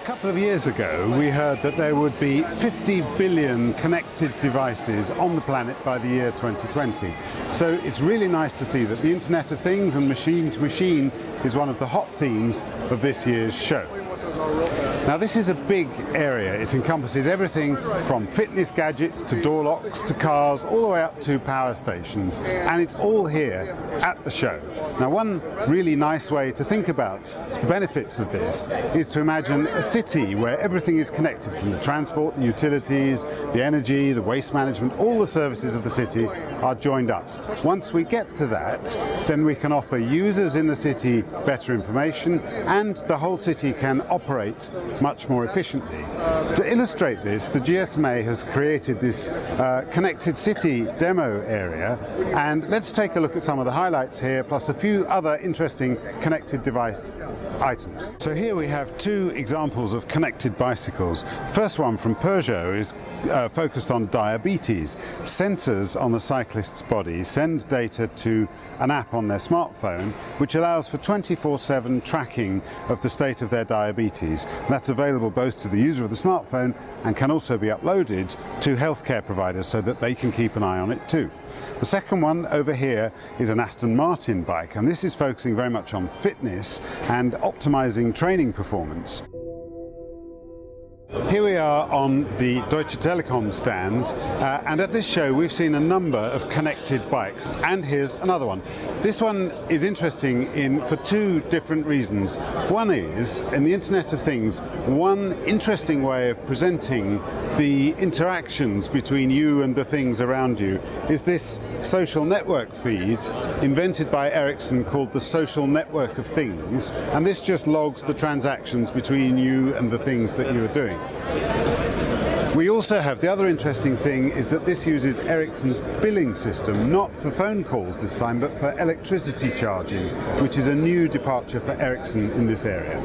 couple of years ago, we heard that there would be 50 billion connected devices on the planet by the year 2020. So it's really nice to see that the Internet of Things and machine to machine is one of the hot themes of this year's show. Now, this is a big area. It encompasses everything from fitness gadgets to door locks to cars, all the way up to power stations, and it's all here at the show. Now, one really nice way to think about the benefits of this is to imagine a city where everything is connected, from the transport, the utilities, the energy, the waste management, all the services of the city are joined up. Once we get to that, then we can offer users in the city better information, and the whole city can operate much more efficiently. To illustrate this, the GSMA has created this connected city demo area, and let's take a look at some of the highlights here, plus a few other interesting connected device items. So here we have two examples of connected bicycles. First one from Peugeot is focused on diabetes. Sensors on the cyclist's body send data to an app on their smartphone, which allows for 24/7 tracking of the state of their diabetes. That's available both to the user of the smartphone and can also be uploaded to healthcare providers so that they can keep an eye on it too. The second one over here is an Aston Martin bike, and this is focusing very much on fitness and optimizing training performance. Here we are on the Deutsche Telekom stand, and at this show we've seen a number of connected bikes, and here's another one. This one is interesting for two different reasons. One is, in the Internet of Things, one interesting way of presenting the interactions between you and the things around you is this social network feed invented by Ericsson called the Social Network of Things, and this just logs the transactions between you and the things that you are doing. We also have the other interesting thing is that this uses Ericsson's billing system, not for phone calls this time, but for electricity charging, which is a new departure for Ericsson in this area.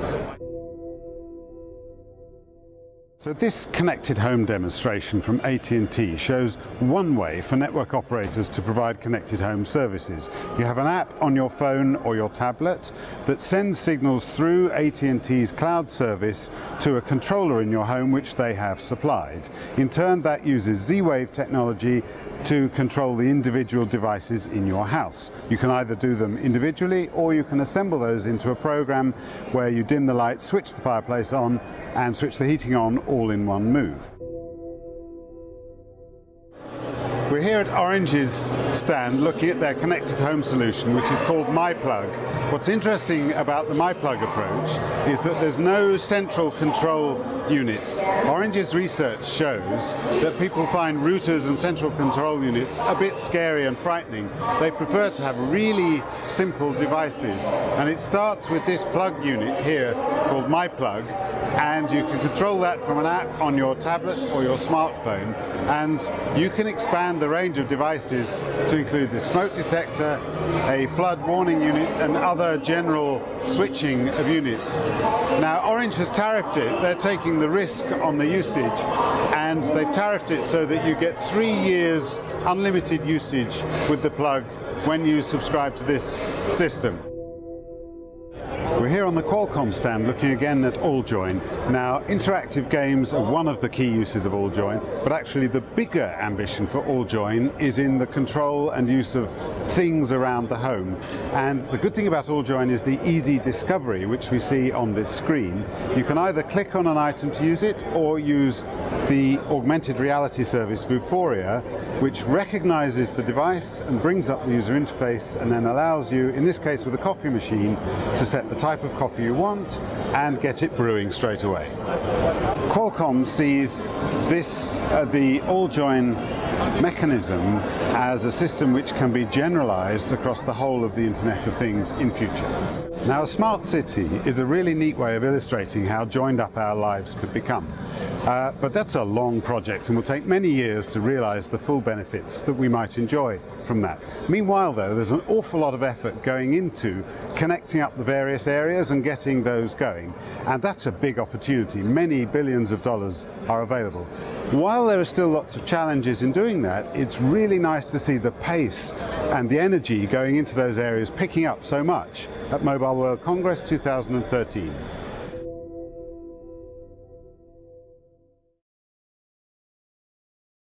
So this connected home demonstration from at&t shows one way for network operators to provide connected home services. You have an app on your phone or your tablet that sends signals through at&t's cloud service to a controller in your home which they have supplied. In turn, that uses Z-Wave technology to control the individual devices in your house. You can either do them individually, or you can assemble those into a program where you dim the lights, switch the fireplace on and switch the heating on all in one move. We're here at Orange's stand looking at their connected home solution, which is called MyPlug. What's interesting about the MyPlug approach is that there's no central control unit. Orange's research shows that people find routers and central control units a bit scary and frightening. They prefer to have really simple devices, and it starts with this plug unit here called MyPlug, and you can control that from an app on your tablet or your smartphone, and you can expand the range of devices to include the smoke detector, a flood warning unit, and other general switching of units. Now, Orange has tariffed it. They're taking the risk on the usage, and they've tariffed it so that you get 3 years unlimited usage with the plug when you subscribe to this system. We're here on the Qualcomm stand looking again at AllJoyn. Now, interactive games are one of the key uses of AllJoyn, but actually the bigger ambition for AllJoyn is in the control and use of things around the home. And the good thing about AllJoyn is the easy discovery, which we see on this screen. You can either click on an item to use it, or use the augmented reality service Vuforia, which recognizes the device and brings up the user interface, and then allows you, in this case with a coffee machine, to set the type of coffee you want and get it brewing straight away. Qualcomm sees this, the AllJoyn mechanism, as a system which can be generalized across the whole of the Internet of Things in future. Now, a smart city is a really neat way of illustrating how joined up our lives could become. But that's a long project and will take many years to realize the full benefits that we might enjoy from that. Meanwhile, though, there's an awful lot of effort going into connecting up the various areas and getting those going. And that's a big opportunity. Many billions of dollars are available. While there are still lots of challenges in doing that, it's really nice to see the pace and the energy going into those areas picking up so much at Mobile World Congress 2013.